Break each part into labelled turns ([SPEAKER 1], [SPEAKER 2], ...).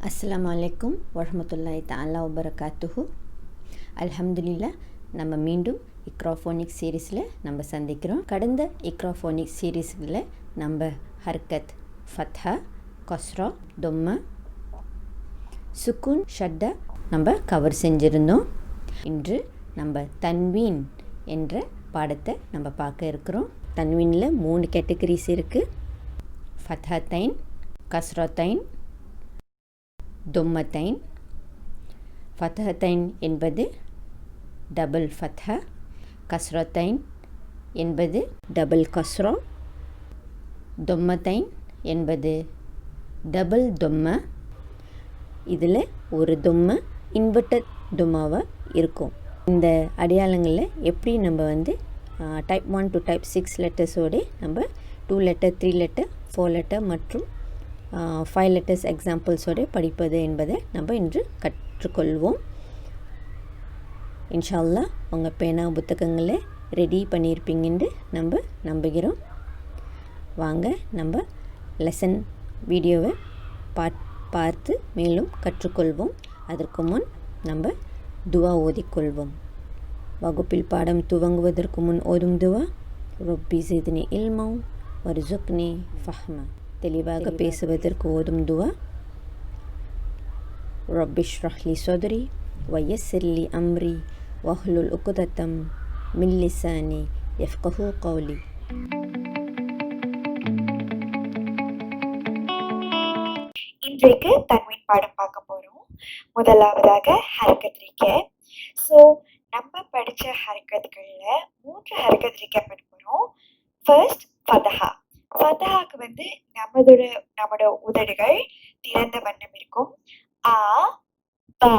[SPEAKER 1] அஸ்ஸலாமு அலைக்கும் வரஹ்மத்துல்லாஹி தஆலா வபரகாத்துஹு. அல்ஹம்துலில்லாஹ், நம்ம மீண்டும் இக்ரா ஃபோனிக்ஸ் சீரீஸில் நம்ம சந்திக்கிறோம். கடந்த இக்ரா ஃபோனிக்ஸ் சீரீஸில் நம்ம ஹர்கத், ஃபத்ஹா, கஸ்ரா, தொம்மா, சுக்கூன், ஷட்டா நம்ம கவர் செஞ்சுருந்தோம். இன்று நம்ம தன்வீன் என்ற பாடத்தை நம்ம பார்க்க இருக்கிறோம். தன்வீனில் 3 கேட்டகரிஸ் இருக்குது. ஃபத்ஹத்தைன், கஸ்ரத்தைன், தம்மத்தைன். ஃபத்ஹத்தைன் என்பது டபுள் ஃபத்ஹா, கஸ்ரத்தைன் என்பது டபுள் கஸ்ரா, தம்மத்தைன் என்பது டபுள் தொம்மா. இதில் ஒரு தொம்மா இன்வெர்டட் தொம்மாவாக இருக்கும். இந்த அடையாளங்களில் எப்படி நம்ம டைப் 1 to டைப் 6 லெட்டர்ஸோடு நம்ம 2 லெட்டர், 3 லெட்டர், 4 லெட்டர் மற்றும் 5 லெட்டர்ஸ் எக்ஸாம்பிள்ஸோடு படிப்பது என்பதை நம்ம இன்று கற்றுக்கொள்வோம். இன்ஷா அல்லாஹ் உங்கள் பேனா புத்தகங்களை ரெடி பண்ணியிருப்பீங்கன்னு நம்ம நம்புகிறோம். வாங்க நம்ம லெசன் வீடியோவை பார்த்து மேலும் கற்றுக்கொள்வோம். அதற்கு முன் நம்ம துவா ஓதிக்கொள்வோம். வகுப்பில் பாடம் துவங்குவதற்கு முன் ஓதும் துவா: ரொப்பி ஜித்னி இல்மா வர்சுக்னி ஃபஹ்மா. தெளிவாக பேசுவதற்கு ஓதும் துவா: ரப்பி ஷ்ரஹ் லி ஸத்ரி வயஸ்ஸிர் லி அம்ரி வஹ்லுல் உக்தத்தம் மின் லிசானி யஃப்கஹு கௌலி.
[SPEAKER 2] இன்றைக்கு தன்வீன் பாடம் பார்க்க போறோம். முதலாவதாக ஹரக்கத் ரீகே. ஸோ நம்ம படிச்ச ஹரக்கத்கள்ல 3 ஹரக்கத் ரீகே பண்ண போறோம். ஃபர்ஸ்ட் ஃபதஹா. ஃபதஹாக்கு நம்மளோட உதடுகள் திறந்த வண்ணம் இருக்கும். ஆ, பா,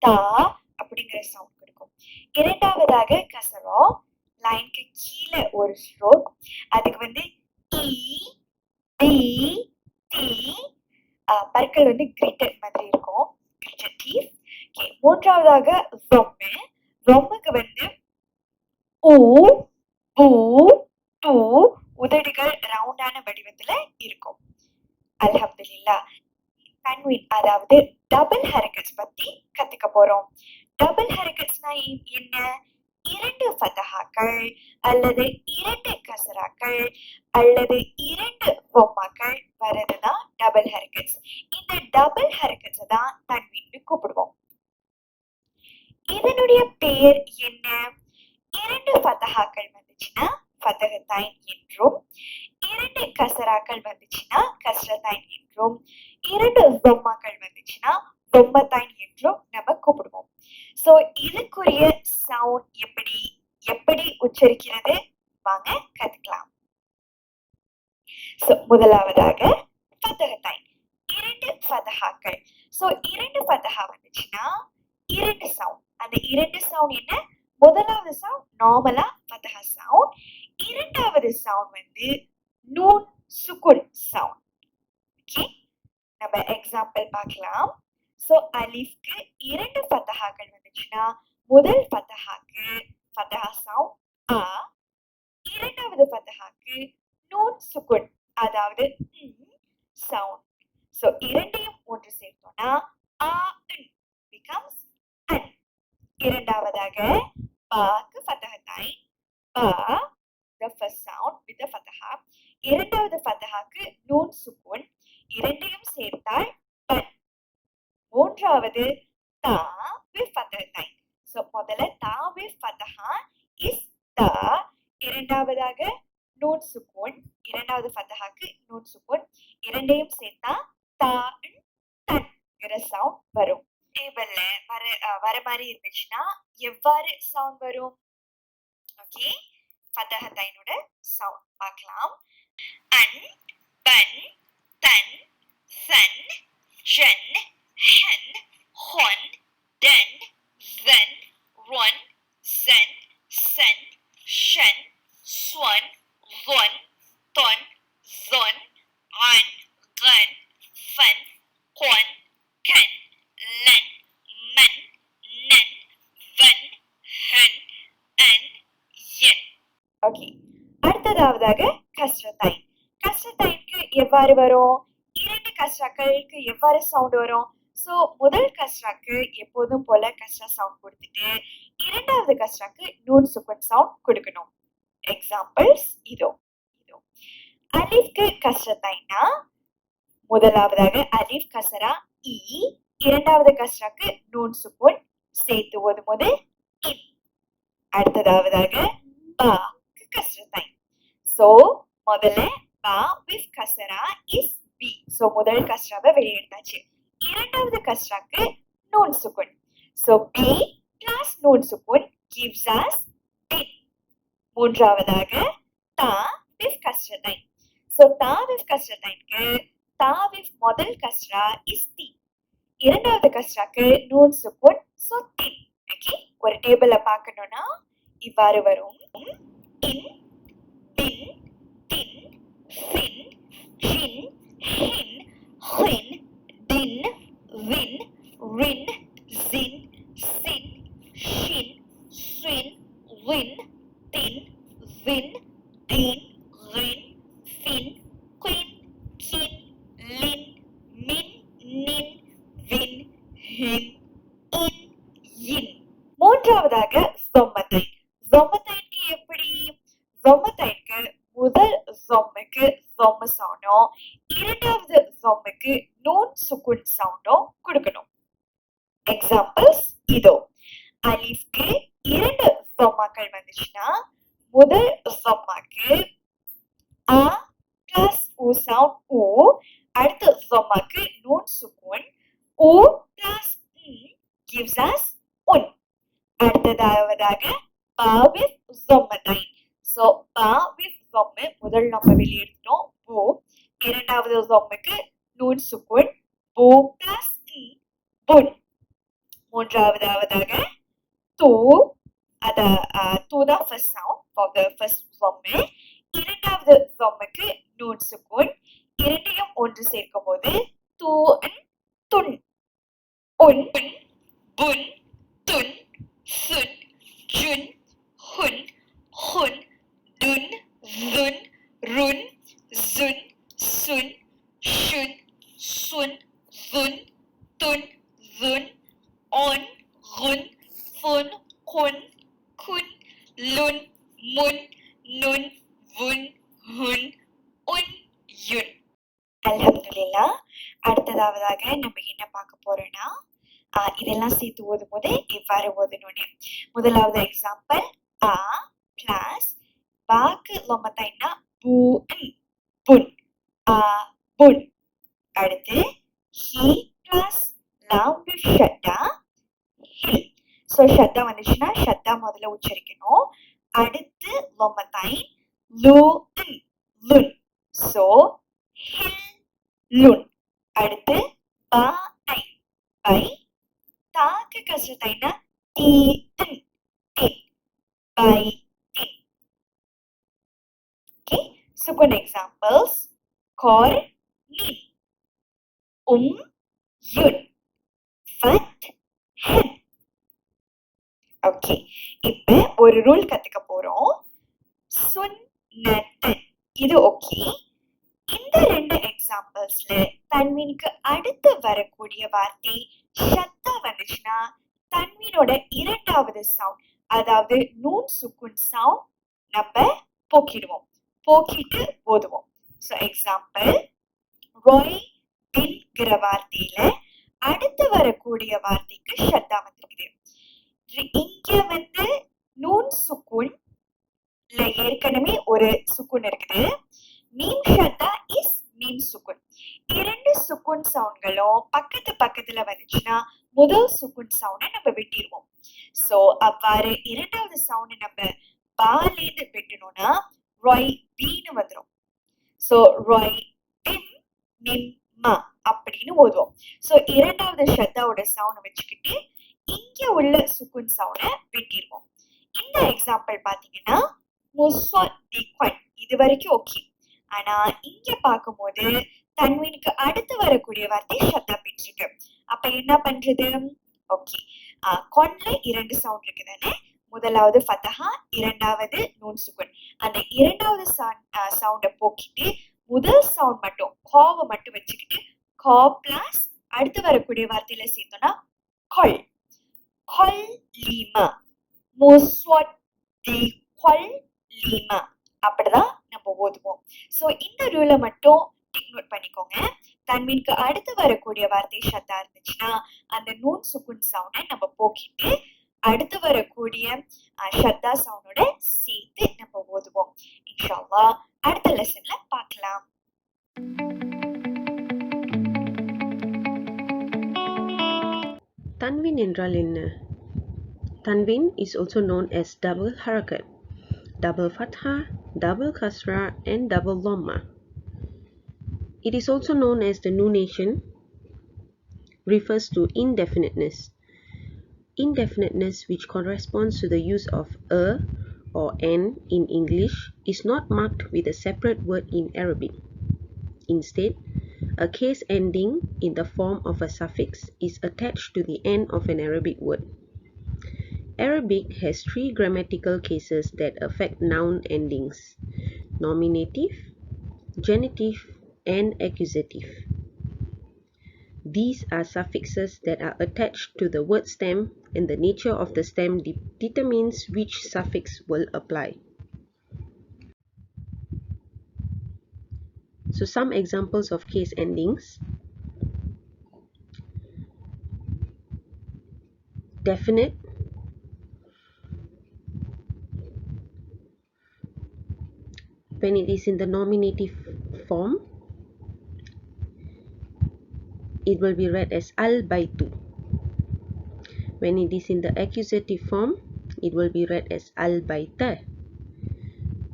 [SPEAKER 2] தா அப்படிங்கிற சவுண்ட் கொடுக்கும். இரண்டாவதாக கசரா. லைனுக்கு கீழே ஒரு ஸ்ட்ரோக். அதுக்கு இ, டி, டி. பற்கள் கிரிட்டட் மாதிரி இருக்கும். கிரிட்டட் டீத். மூன்றாவதாக ரொம்மு. ரொம்முக்கு ஊ, பூ, டூ. உதடுகள் ரவுண்டான வடிவத்துல இருக்கும். அல்ஹம்துலில்லாஹ். தன்வீன் அதாவது டபுள் ஹரக்கட்ஸ் பத்தி கத்துக்க போறோம். டபுள் ஹரக்கட்ஸ்னா என்ன? 2 ஃபதஹாக்கள் அல்லது 2 கசராக்கள் அல்லது 2 பொம்மாக்கள் வரதுதான் டபுள் ஹரக்கட்ஸ். இந்த டபுள் ஹரக்கட்ஸை தான் தன்வீன்னு கூப்பிடுவோம். இதனுடைய பெயர் என்ன? 2 ஃபதஹாக்கள் வந்துச்சுன்னா ஃபதஹத்தைன் என்றும், 2 கசராக்கள் வந்துச்சுன்னா கஸ்ரத்தைன் என்றும், 2 தொம்மாக்கள் வந்துச்சுன்னா தொம்மத்தைன் என்றும் நம்ம கூப்பிடுவோம். சோ இதுக்குரிய சவுண்ட் எப்படி உச்சரிக்கிறது வாங்க கத்துக்கலாம். சோ முதலாவதாக ஃபதஹத்தைன். 2 ஃபதஹாக்கள். சோ 2 ஃபதஹா வந்துச்சுன்னா 2 சவுண்ட். அந்த 2 சவுண்ட் என்ன? முதலாவது சவுண்ட் நார்மலா ஃபதஹா சவுண்ட். இரண்டாவது சவுண்ட் நூன் சுக்குன் சவுண்ட். ஓகே, நம்ம எக்ஸாம்பிள் பார்க்கலாம். சோ அலிஃப்க்கு 2 ஃபதஹாக்கள் வந்துச்சுன்னா முதல் ஃபதஹாக்கு ஃபதஹா சவுண்ட் ஆ, இரண்டாவது ஃபதஹாக்கு நூன் சுக்குன் அதாவது சவுண்ட். சோ இரண்டையும் ஒன்று சேர்த்தோம்னா ஆ becomes அன். இரண்டாவதாக பாக்கு ஃபதஹத்தைன். பா, the first sound with the ஃபதஹா. இரண்டாவது ஃபதஹாக்கு நூன் சுக்குன். இரண்டையும் சேர்த்தால் பன். மூன்றாவது தா with ஃபதஹத்தைன். சோ முதல்ல தா with ஃபதஹா இஸ் தா. இரண்டாவதாக நூன் சுக்குன். இரண்டாவது ஃபதஹாக்கு நூன் சுக்குன். இரண்டையும் சேர்த்தா தா தன்ங்கிற சவுண்ட் வரும். டேபிள்ல வர மாதிரி இருந்துச்சுன்னா எவ்வாறு சவுண்ட் வரும்? ஓகே, ஃபதஹத்தைனோட சவுண்ட் பார்க்கலாம். அன், பன், தன், சன், ஜன், ஹன், ஹொன், டன், ஜன், ரொன், ஜன், சன், ஷன், ஸ்வன், ظொன், தொன், ظொன், அன், கன், ஃபன், கொன், கன், லன், மன், நன், வன், ஹன், அன், யன். ஓகே, அடுத்ததாவதாக கஸ்ரத்தைன். கஸ்ரத்தைனுக்கு எவ்வாறு வரும்? 2 கஸ்ராக்களுக்கு எவ்வாறு சவுண்ட் வரும்? ஸோ முதல் கஸ்ராக்கு எப்போதும் போல கஸ்ரா சவுண்ட் கொடுத்துட்டு இரண்டாவது கஸ்ராக்கு நூன் சுக்குன் சவுண்ட் கொடுக்கணும். எக்ஸாம்பிள்ஸ் இதோ. அலிஃப்க்கு கஸ்ரத்தைனா முதலாவதாக அலிஃப் கசரா இ, இரண்டாவது கஸ்ராக்கு நூன் சுக்குன் சேர்த்து ஓதும்போது இன். அடுத்ததாவதாக பாக்கு கஸ்ரத்தைன். ஸோ முதல்ல பா வித் கசரா இஸ் பி. ஸோ முதல் கஸ்ராவை வெளியெடுத்தாச்சு. இரண்டாவது கஸ்ராக்கு நூன் சுக்குன். ஸோ பி பிளஸ் நூன் சுக்குன் gives us பின். மூன்றாவதாக தா வித் கஸ்ரத்தைன். ஸோ தா வித் கஸ்ரத்தைனுக்கு தா வித் முதல் கஸ்ரா இஸ் தி, இரண்டாவது கஸ்ராக்கு நூன் சுக்குன் ஸோ தின். ஓகே, ஒரு டேபிள பார்க்கணும்னா இவ்வாறு வரும். இன், பின், தின், ஃபின், ஷின், ஹின், ஹின், தின், வின், ரின், ஜின், சின், ஷின், ஸ்வின், வின், தின், வின், தீன், ரின், ஃபின், குயின், கின், லின், மின், நின், வின், ஹின், இன், இன். மூன்றாவதாக தம்மத்தைன். தம்மத்தைனுக்கு எப்படி? தம்மத்தைனுக்கு முதல் தம்முக்கு தம்ம சவுண்டும் இரண்டாவது தம்முக்கு நூன் சுக்குன் சவுண்டும் கொடுக்கணும். எக்ஸாம்பிள்ஸ் இதோ. அலிஃப்க்கு இரண்டு தம்மாக்கள் வந்துச்சுன்னா முதல் தம்மாக்கு ஆ பிளஸ் ஊ சவுண்ட் ஊ, அடுத்த தம்மாக்கு நூன் சுக்குன் ஊ பிளஸ் gives us உன். அடுத்ததாவதாக பா வித் தம்மத்தைன். ஸோ பா வித் தம்மு முதல் நம்ம வெளியெடுத்தோம் பூ, இரண்டாவது தம்முக்கு நூன் சுக்குன் பூ பிளஸ் புன். மூன்றாவதாக தூ, அத தூ தான் first sound for the first தம்மு, இரண்டாவது தம்முக்கு நூன் சுக்குன், இரண்டையும் ஒன்று சேர்க்கும் போது தூ துன். உன், புன், துன், சுன், June, Hun, Hun, Tun, Tun, ருன், June, சுன், ஷுன், சுன், துன், துன், துன், ஒன், ருன், ஃபுன், குன், குன், லுன், முன், நுன், வுன், ஹுன், உன், யுன். அல்ஹம்துலில்லாஹ். அடுத்ததாவதாக நம்ம என்ன பார்க்க போறோம்னா இதெல்லாம் சேர்த்து ஓதும் போது எவ்வாறு ஓதணும்னு. முதலாவது எக்ஸாம்பிள் ஆ பிளஸ் பாக்கு லொமத்தைனா பூன், புன், ஆ புன். அடுத்து ஹி பிளஸ் லாம் வித் ஷத்தா ஹில். ஸோ ஷத்தா வந்துச்சுன்னா ஷத்தா முதல்ல உச்சரிக்கணும். அடுத்து லொமத்தைன் லூன், லுன். So hill லுன். அடுத்து பா ஐ பை, தாக்கு கஸ்ரத்தைனா தி தின், தின், பை தின். ஓகே, சுக்குன் எக்ஸாம்பிள்ஸ் கார் நின், யுன், ஃபத் ஹன். ஓகே, இப்போ ஒரு ரூல் கத்துக்க போறோம். சுன்னத்தன் இது ஓகே. இந்த ரெண்டு எக்ஸாம்பிள்ஸ்ல தன்வீனுக்கு அடுத்து வரக்கூடிய வார்த்தை ஷத்தா வந்துச்சுன்னா தன்வீனோட இரண்டாவது சவுண்ட், அதாவது நூன் சுக்குன் சவுண்ட் நம்ம போக்கிட்டு ஓதுவோம். ஸோ எக்ஸாம்பிள் ராய் பின்கிற வார்த்தையில அடுத்து வரக்கூடிய வார்த்தைக்கு ஷத்தா வந்திருக்குது. இங்க வந்து நூன் சுக்குன்ல ஏற்கனவே ஒரு சுக்குன் இருக்குது. மீம் ஷத்தா இஸ் மீம் சுக்குன். இரண்டு சுக்குன் சவுண்ட்களும் பக்கத்துல வந்துச்சுன்னா முதல் சுக்குன் சவுண்டை நம்ம விட்டிருவோம். சோ அவ்வாறு இரண்டாவது சவுண்ட் நம்ம பாலேந்து விட்டணும்னா ராய் பீன்னு வந்துடும். சோ ராய் பின் மிம் மா அப்படின்னு ஓதுவோம். சோ இரண்டாவது ஷத்தாவோட சவுண்ட் வச்சுக்கிட்டு இங்க உள்ள சுக்குன் சவுண்டை விட்டிருவோம். இந்த எக்ஸாம்பிள் பாத்தீங்கன்னா முஸ்வதிக்வன் இது வரைக்கும் ஓகே. ஆனா இங்க பார்க்கும்போது தன்வீனுக்கு அடுத்து வரக்கூடிய வார்த்தை ஷத்தா பிடிச்சிருக்கு. அப்ப என்ன பண்றது? ஓகே, கொன்ல இரண்டு சவுண்ட் இருக்குதானே. முதலாவது ஃபத்தஹா, இரண்டாவது நூன் சுக்குன். அந்த இரண்டாவது சவுண்டை போக்கிட்டு முதல் சவுண்ட் மட்டும் கோவை மட்டும் வச்சுக்கிட்டு கா பிளஸ் அடுத்து வரக்கூடிய வார்த்தையில சேர்த்தோம்னா கொல். கொல் லீமா. முஸ்வத்தி கொல் லீமா. அப்படிதான் நம்ம ஓதுவோம். சோ இந்த ரூலை மட்டும் டேக் நோட் பண்ணிக்கோங்க. தன்வீனுக்கு அடுத்து வரக்கூடிய வார்த்தை ஷத்தா இருந்துச்சுன்னா அந்த நூன் சுக்குன் சவுண்டை நம்ம போக்கிட்டு அடுத்து வரக்கூடிய ஷத்தா சவுண்டோட சேர்த்து நம்ம ஓதுவோம். இன்ஷா அல்லாஹ் அடுத்த லெசன்ல பார்க்கலாம்.
[SPEAKER 3] Tanween என்றால் என்ன? Tanween is also known as double harakat, double fatha, double kasra and double dhamma. It is also known as the nunation, refers to indefiniteness. Indefiniteness, which corresponds to the use of a or an in English, is not marked with a separate word in Arabic. Instead, a case ending in the form of a suffix is attached to the end of an Arabic word. Arabic has 3 grammatical cases that affect noun endings: nominative, genitive, and accusative. These are suffixes that are attached to the word stem, and the nature of the stem determines which suffix will apply. So some examples of case endings: definite, when it is in the nominative form, it will be read as al-baitu. When it is in the accusative form, it will be read as al-baita.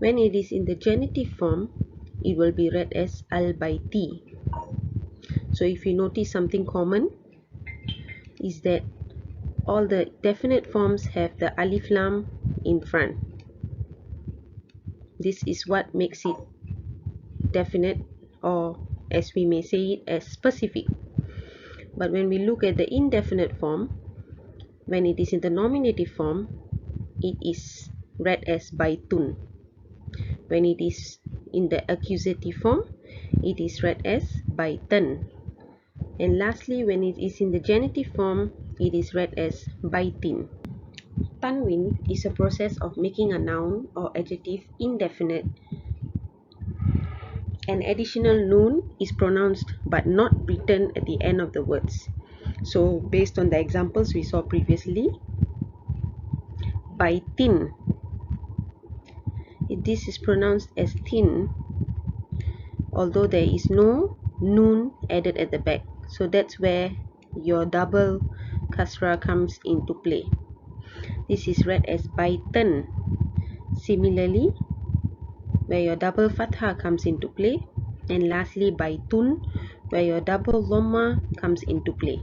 [SPEAKER 3] When it is in the genitive form, it will be read as al-baiti. So if you notice something common, is that all the definite forms have the alif lam in front. This is what makes it definite, or as we may say it, as specific. But when we look at the indefinite form, when it is in the nominative form, it is read as baitun. When it is in the accusative form, it is read as baitan. And lastly, when it is in the genitive form, it is read as baitin. Tanween is a process of making a noun or adjective indefinite. An additional noon is pronounced but not written at the end of the words. So based on the examples we saw previously, baitin, this is pronounced as tin, although there is no noon added at the back. So that's where your double kasra comes into play. This is read as baitan. Similarly, where your double fatha comes into play, and lastly baitun, where your double dhamma comes into play.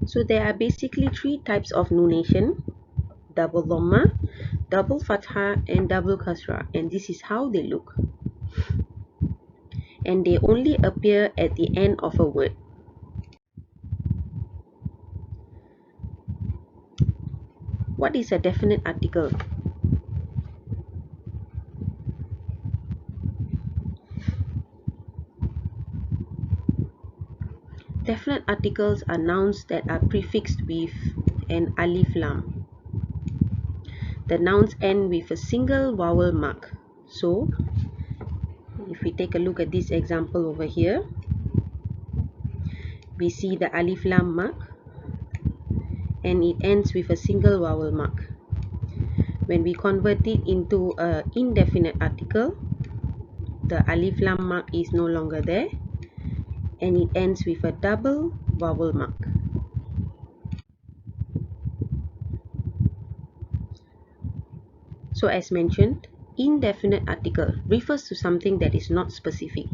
[SPEAKER 3] So there are basically 3 types of nunation: double dhamma, double fatha, and double kasra, and this is how they look. And they only appear at the end of a word. What is a definite article? Definite articles are nouns that are prefixed with an alif lam. The nouns end with a single vowel mark. So if we take a look at this example over here, we see the alif lam mark and it ends with a single vowel mark. When we convert it into an indefinite article, the alif lam mark is no longer there and it ends with a double vowel mark. So as mentioned, indefinite article refers to something that is not specific.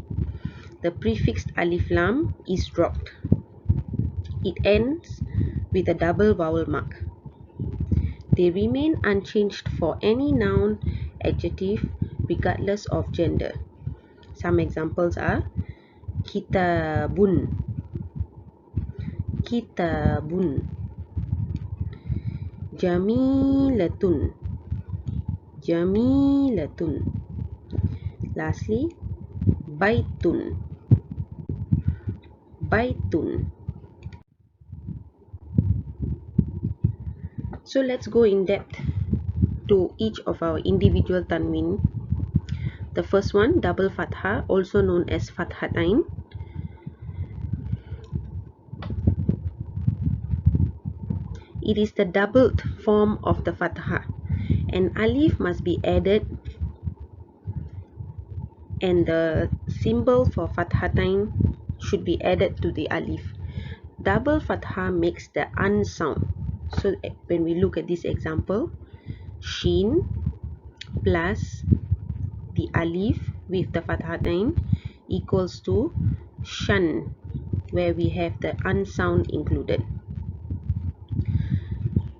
[SPEAKER 3] The prefixed alif lam is dropped. It ends with a double vowel mark. They remain unchanged for any noun, adjective, regardless of gender. Some examples are kitabun, kitabun, jamilatun, jamilatun. Lastly, baitun, baitun. So let's go in depth to each of our individual tanween. The first one, double fatha, also known as Fathathain. It is the doubled form of the fatha. An alif must be added, and the symbol for Fathathain should be added to the alif. Double fatha makes the un sound. So when we look at this example, shin plus the alif with the Fathathain equals to shan, where we have the un sound included.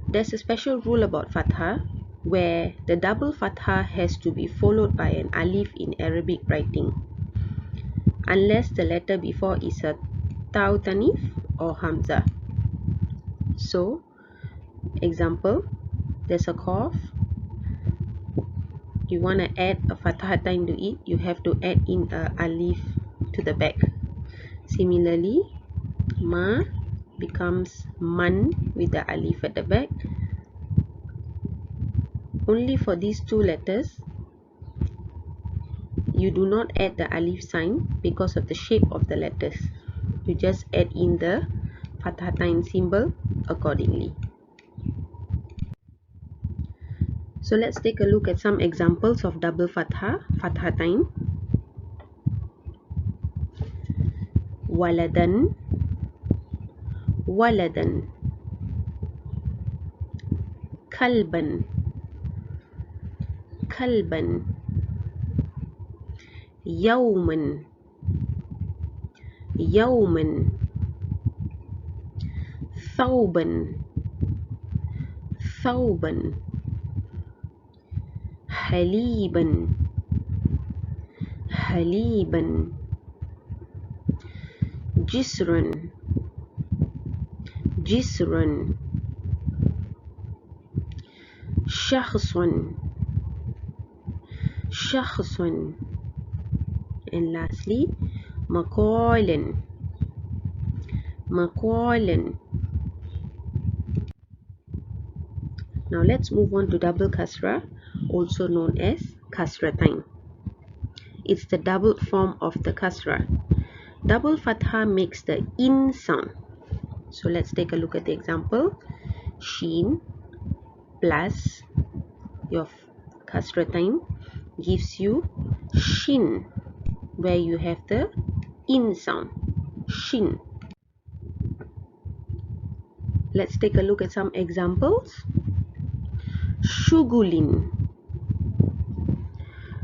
[SPEAKER 3] There's a special rule about fatha where the double fatha has to be followed by an alif in Arabic writing, unless the letter before is a taw tanif or hamza. So, example, there's a cough. You want to add a Fathathain to it, you have to add in a alif to the back. Similarly, ma becomes man with the alif at the back. Only for these two letters, you do not add the alif sign because of the shape of the letters. You just add in the Fathathain symbol accordingly. So let's take a look at some examples of double fatha, Fathathain. Waladan, waladan. Kalban, kalban. Yawman, yawman. Thawban, thawban. Haliban, haliban. Jisran, jisran. Shakhsan, shakhsan. And lastly, maqalan, maqalan. Now let's move on to double kasra, also known as kasratain. It's the doubled form of the kasra. Double fatha makes the in sound. So let's take a look at the example. Shin plus your kasratain gives you shin, where you have the in sound, shin. Let's take a look at some examples. Shugulin,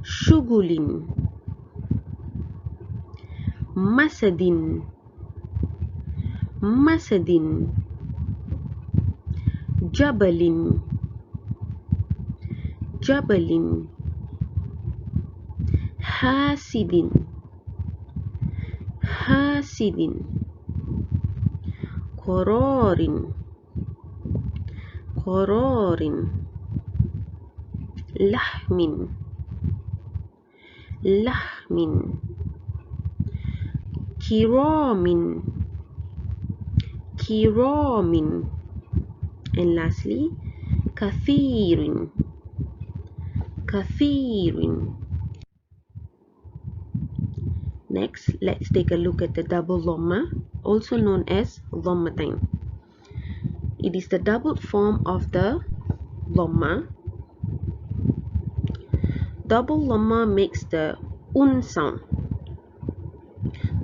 [SPEAKER 3] shugulin. Masadin, masadin. Jabalin, jabalin. Hasidin, hasidin. Qararin, qararin. Lahmin, lahmin. Kiramin, kiramin. And lastly, kathirin, kathirin. Next, let's take a look at the double Dhamma, also known as Dhammathain. It is the doubled form of the Dhamma. Double Dhamma makes the un sound.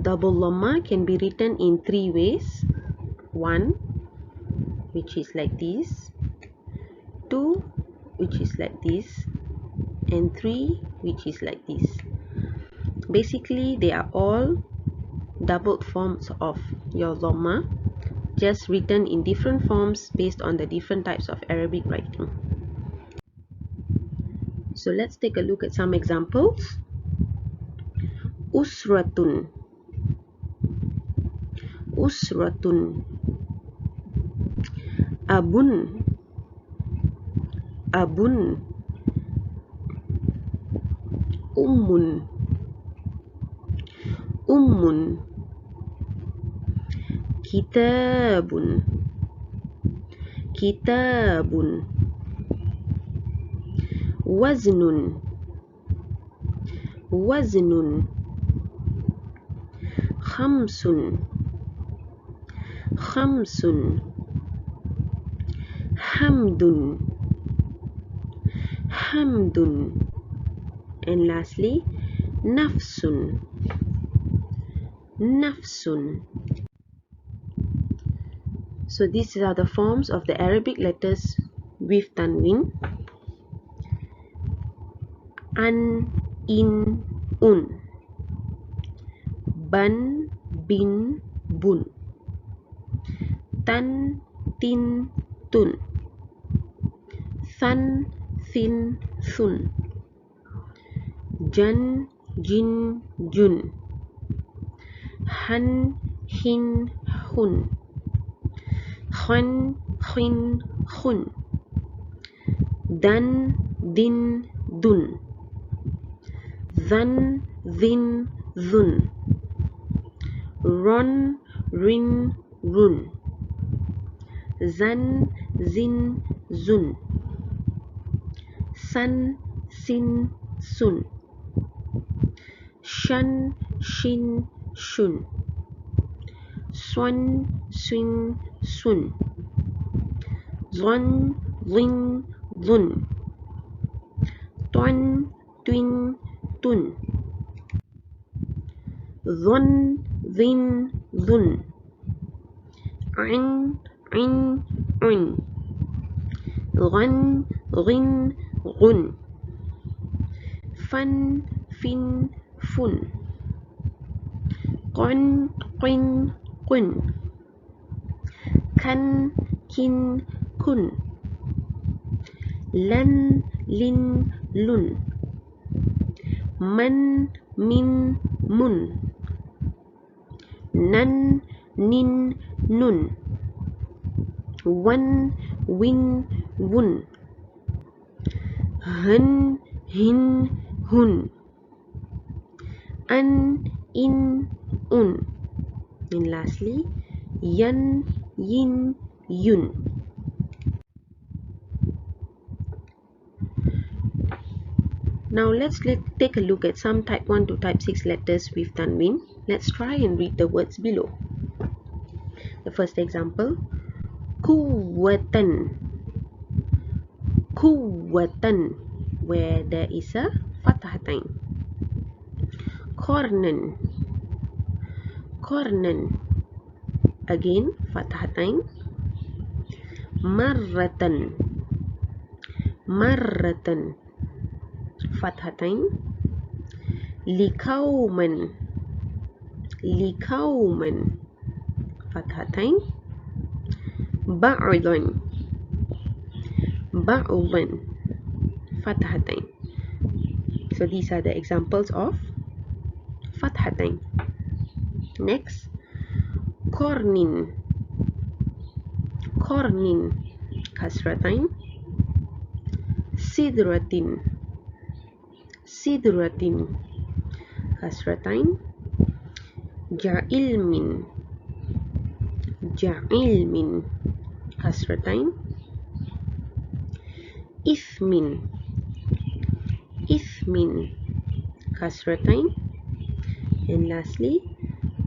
[SPEAKER 3] Double Dhamma can be written in three ways. 1, which is like this. 2, which is like this. And 3, which is like this. Basically, they are all doubled forms of your Dhamma, just written in different forms based on the different types of Arabic writing. So let's take a look at some examples. Usratun, usratun. Abun, abun. Ummun, أم كتاب كتاب وزن وزن خمس خمس حمد حمد and lastly نفس نفس. So these are the forms of the Arabic letters with Tanween. An, in, un. Ban, bin, bun. Tan, tin, tun. Than, thin, thun. Jan, jin, jun. Han, hin, hun. Khun, khin, khun. Dan, din, dun. Dhan, dhin, dhun. Ron, rin, run. Zan, zin, zun. San, sin, sun. Shan, shin, shun. Swan, swin, sun. Zon, zin, zun. Tuan, twin, tun. Dhun, dhin, dhun. An, in, un. Ghan, ghin, ghun. Fan, fin, fun. Qun, qin, qun. Kan, kin, kun. Lan, lin, lun. Man, min, mun. Nan, nin, nun. Wan, win, wun. Hun, hin, hun. An, in, un. And lastly, yan, yin, yun. Now let's take a look at some type 1 to type 6 letters with Tanween. Let's try and read the words below. The first example, Quwwatan. Quwwatan, where there is a Fathathain. Qarnan. Qarnan, again Fathathain. Marratan. Marratan, Fathathain. Likauman. Likauman, Fathathain. Ba'udan. Ba'udan, Fathathain. So these are the examples of Fathathain. Next, Qarnin. Qarnin, Kasratain. Sidratin. Sidratin, Kasratain. Ja'ilmin. Ja'ilmin, Kasratain. Ithmin. Ithmin, Kasratain. And lastly,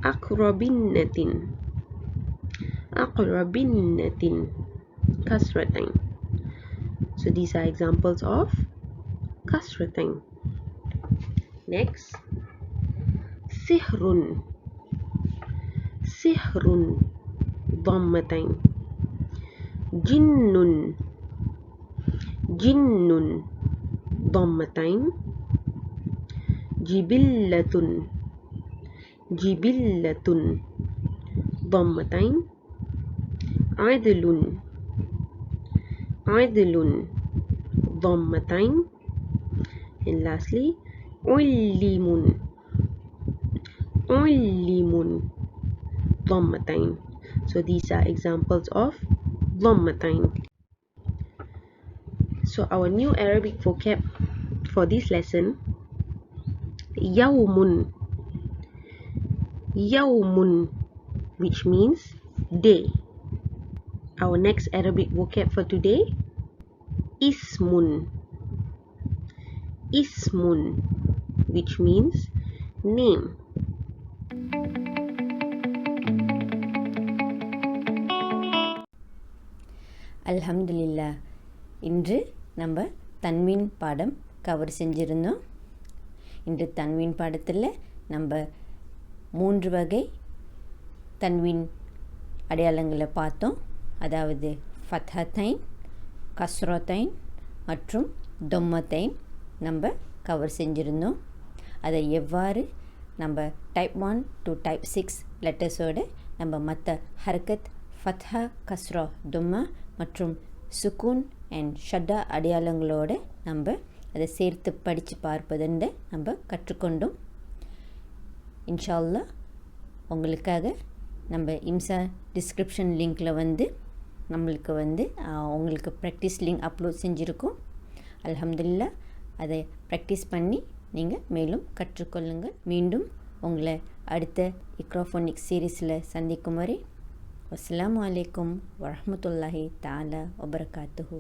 [SPEAKER 3] Aqrabinnatin. Aqrabinnatin, Kasratain. So these are examples of Kasratain. Next, Sihrun. Sihrun, Dhammathain. Jinnun. Jinnun, Dhammathain. Jibillatun. Jibillatun, Dhammathain. Adlun. Adlun, Dhammathain. And lastly, Ullimun. Ullimun, Dhammathain. So these are examples of Dhammathain. So our new Arabic vocab for this lesson, Yawmun. Yawmun, which means day. Our next Arabic vocab for today, ismun. Ismun, which means name.
[SPEAKER 1] அல்ஹம்துலில்லாஹ். இன்று நம்ம தன்வீன் பாடம் cover செஞ்சுருந்தோம். இன்று தன்வீன் பாடத்தில் நம்ம 3 வகை தன்வீன் அடையாளங்களை பார்த்தோம். அதாவது ஃபத்ஹத்தைன், கஸ்ரத்தைன் மற்றும் தம்மத்தைன் நம்ம கவர் செஞ்சுருந்தோம். அதை எவ்வாறு நம்ம டைப் 1 to டைப் 6 லெட்டர்ஸோடு நம்ம மற்ற ஹர்கத், ஃபத்ஹா, கஸ்ரா, தும்மா மற்றும் சுக்கூன் அண்ட் ஷட்டா அடையாளங்களோடு நம்ம அதை சேர்த்து படித்து பார்ப்பதுன்னு நம்ம கற்றுக்கொண்டோம். இன்ஷா அல்லாஹ் உங்களுக்காக நம்ம இம்சா டிஸ்கிரிப்ஷன் லிங்க்கில் நம்மளுக்கு உங்களுக்கு ப்ராக்டிஸ் லிங்க் அப்லோட் செஞ்சுருக்கோம். அல்ஹம்துலில்லாஹ், அதை ப்ராக்டிஸ் பண்ணி நீங்கள் மேலும் கற்றுக்கொள்ளுங்கள். மீண்டும் உங்களை அடுத்த இக்ரா ஃபோனிக்ஸ் சீரீஸில் சந்திக்கும் வரை அஸ்ஸலாமு அலைக்கும் வரஹ்மத்துல்லாஹி தஆலா வபரகாத்துஹு.